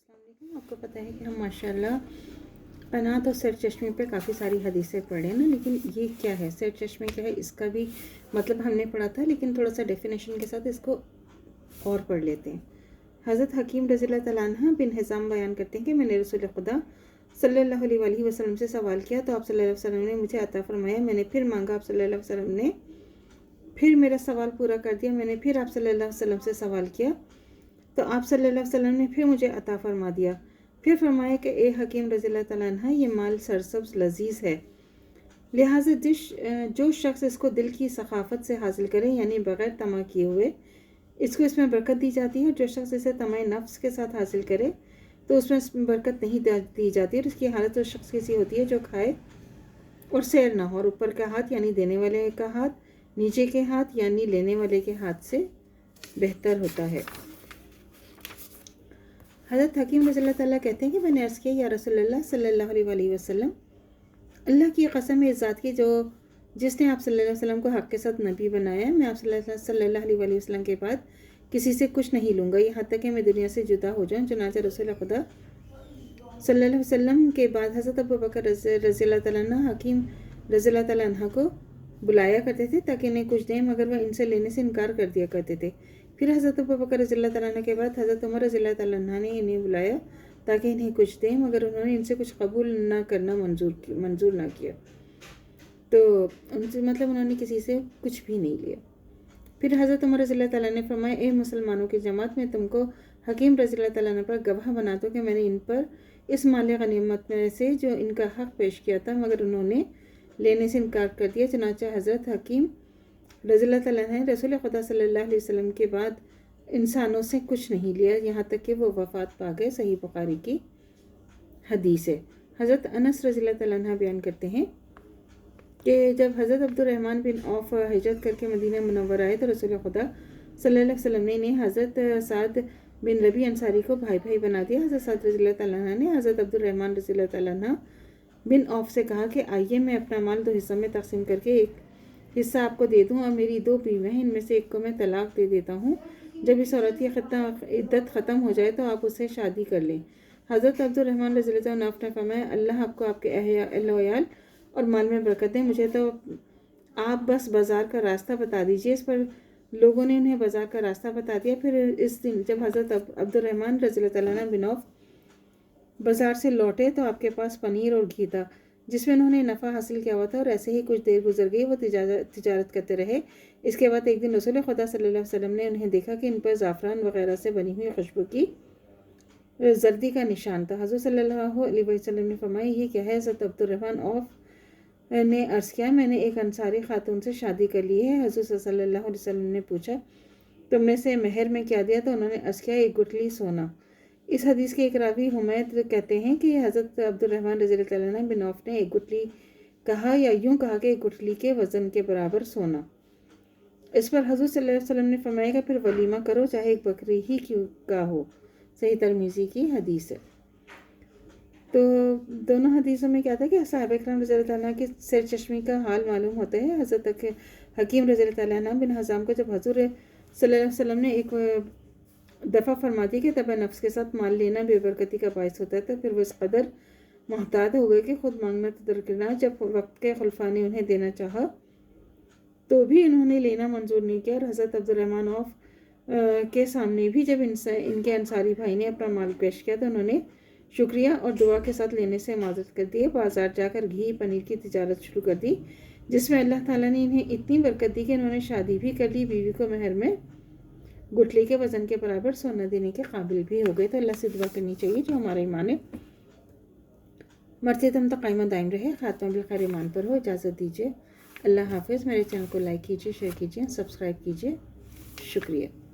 अस्सलाम वालेकुम। आपको पता है कि हम माशाल्लाह क़नात और सरचश्मे पे काफ़ी सारी हदीसें पढ़े ना, लेकिन ये क्या है, सरचश्मे क्या है, इसका भी मतलब हमने पढ़ा था, लेकिन थोड़ा सा डेफिनेशन के साथ इसको और पढ़ लेते हैं। हज़रत हकीम रज़ियल्लाहु तआला अन्हा बिन हिज़ाम बयान करते हैं कि मैंने रसूल खुदा सल्लल्लाहु अलैहि वसल्लम से सवाल किया तो आप सल्लल्लाहु अलैहि वसल्लम ने मुझे अता फरमाया। मैंने फिर मांगा, आप सल्लल्लाहु अलैहि वसल्लम ने फिर मेरा सवाल पूरा कर दिया। मैंने फिर आप सल्लल्लाहु अलैहि वसल्लम से सवाल किया तो आप सल्लल्लाहु अलैहि वसल्लम ने फिर मुझे अता फरमा दिया। फिर फरमाया कि ए हकीम रज़ियल्लाहु तआला अन्हा, ये माल सरसब्ज़ लजीज़ है, लिहाजा जो शख्स इसको दिल की सखाफत से हासिल करे, यानी बग़ैर तमा किए हुए, इसको इसमें बरकत दी जाती है। जो शख्स इसे तमा नफ्स के साथ हासिल करे तो उसमें बरकत नहीं दी जाती। और इसकी हालत उस शख्स की सी होती है जो खाए और सैर ना हो, और ऊपर का हाथ यानी देने वाले का हाथ, नीचे के हाथ यानी लेने वाले के हाथ से बेहतर होता है। हज़रत हकीम रज़ियल्लाहु तआला कहते हैं कि मैंने अर्ज़ किया, या रसूलल्लाह सल्लल्लाहु अलैहि वसल्लम, अल्लाह की कसम है, इस ज़ात की जिसने आप सल्लल्लाहु अलैहि वसल्लम को हक़ के साथ नबी बनाया, मैं आप सल्लल्लाहु अलैहि वसल्लम के बाद किसी से कुछ नहीं लूँगा, यहाँ तक कि मैं दुनिया से जुदा हो जाऊँ। चुनांचे रसूल खुदा सल्लल्लाहु अलैहि वसल्लम के बाद हज़रत अबू बकर रज़ियल्लाहु तआला अन्हु हकीम रज़ियल्लाहु तआला अन्हु को बुलाया करते थे ताकि इन्हें कुछ दें, मगर वह इनसे लेने से इनकार कर दिया करते थे। फिर हज़रत अबू बकर रज़ियल्लाहु तआला अन्हु के बाद हज़रत उमर रज़ियल्लाहु तआला अन्हु ने इन्हें बुलाया ताकि इन्हें कुछ दें, मगर उन्होंने इनसे कुछ कबूल ना करना मंजूर ना किया। तो उनसे मतलब उन्होंने किसी से कुछ भी नहीं लिया। फिर हज़रत उमर रज़ियल्लाहु तआला ने फरमाया, ए मुसलमानों की जमात, मैं तुमको हकीम रज़ियल्लाहु तआला अन्हु पर गवाह बनाता हूँ कि मैंने इन पर इस माल गनीमत में से जो इनका हक़ पेश किया था, मगर उन्होंने लेने से इनकार कर दिया। चुनांचे हज़रत हकीम रज़ियल्लाहु तआला अन्हु ने रसूल खुदा सल्लल्लाहु अलैहि वसल्लम के बाद इंसानों से कुछ नहीं लिया, यहाँ तक कि वो वफ़ात पा गए। सही बुखारी की हदीस है। हज़रत अनस रज़ियल्लाहु तआला अन्हु बयान करते हैं कि जब हज़रत अब्दुर्रहमान बिन औफ हिजरत करके मदीना मुनव्वरा आए तो रसूल खुदा सल्लल्लाहु अलैहि वसल्लम ने इन्हें हज़रत साद बिन रबी अंसारी को भाई भाई बना दिया। हज़रत साद रज़ियल्लाहु तआला अन्हु ने हज़रत अब्दुर्रहमान रज़ियल्लाहु तआला अन्हु बिन औफ से कहा कि आइए मैं अपना माल 2 हिस्सों में तकसीम करके एक हिस्सा आपको दे दूँ, और मेरी 2 बीवियाँ हैं, इनमें से एक को मैं तलाक दे देता हूँ। जब इस औरत की इद्दत ख़त्म हो जाए तो आप उससे शादी कर लें। हज़रत अब्दुर्रहमान रज़ियल्लाहु अन्हु ने फरमाया, अल्लाह आपको आपके अहल और माल में बरकत दें, मुझे तो आप बस बाज़ार का रास्ता बता दीजिए। इस पर लोगों ने उन्हें बाज़ार का रास्ता बता दिया। फिर इस दिन जब हज़रत अब्दुर्रहमान रज़ियल्लाहु तआला अन्हु बिन औफ बाज़ार से लौटे तो आपके पास पनीर और घी था जिसमें उन्होंने नफ़ा हासिल किया हुआ था, और ऐसे ही कुछ देर गुजर गई, वो तिजारत करते रहे। इसके बाद एक दिन रसूल खुदा सल्लल्लाहु अलैहि वसल्लम ने उन्हें देखा कि इन पर ज़ाफ़रान वगैरह से बनी हुई खुशबू की जर्दी का निशान था। हज़रत सल्लल्लाहु अलैहि वसल्लम ने फरमाया, ये क्या है? हज़रत अब्दुर्रहमान औफ ने अर्ज़ किया, मैंने एक अंसारी खातून से शादी कर ली है। हज़रत सल्लल्लाहु अलैहि वसल्लम ने पूछा, तुमने से महर में क्या दिया? तो उन्होंने अर्ज़ किया, एक गुठली सोना। इस हदीस के एक रावी हुमैद कहते हैं कि हज़रत अब्दुर्रहमान रज़ियल्लाहु तआला अन्हु बिन औफ ने एक गुठली कहा, या यूँ कहा कि एक गुठली के वज़न के बराबर सोना। इस पर हज़रत सल्लल्लाहु अलैहि वसल्लम ने फरमाया कि फिर वलीमा करो, चाहे एक बकरी ही क्यों का हो। सही तिरमिज़ी की हदीस है। तो दोनों हदीसों में क्या था कि सहाबा इकराम रज़ियल्लाहु तआला के सर चश्मे का हाल मालूम होता है। हज़रत हकीम रज़ियल्लाहु तआला अन्हु बिन हिज़ाम को जब हज़ूर सल्लल्लाहु अलैहि वसल्लम ने एक दफ़ा फरमा दी कि तबा नफ्स के साथ माल लेना बेबरकती का बायस होता है, तो फिर वो इस कदर मोहतात हो गए कि खुद मांगना तो दरकिनार, जब वक्त के खुलफा ने उन्हें देना चाहा तो भी इन्होंने लेना मंजूर नहीं किया। और हज़रत अब्दुर्रहमान औफ के सामने भी जब इनके अंसारी भाई ने अपना माल पेश किया तो उन्होंने शुक्रिया और दुआ के साथ लेने से माजरत कर दी। बाज़ार जाकर घी पनीर की तिजारत शुरू कर दी, जिसमें अल्लाह ताला ने इन्हें इतनी बरकत दी कि उन्होंने शादी भी कर ली, बीवी को महर में गुठली के वज़न के बराबर सोना देने के काबिल भी हो गए। तो अल्लाह से दुआ करनी चाहिए जो हमारा ईमान है मरते दम तक कायम दायम रहे, खात्मा बिल खैर ईमान पर हो। इजाज़त दीजिए। अल्लाह हाफ़िज़। मेरे चैनल को लाइक कीजिए, शेयर कीजिए, सब्सक्राइब कीजिए। शुक्रिया।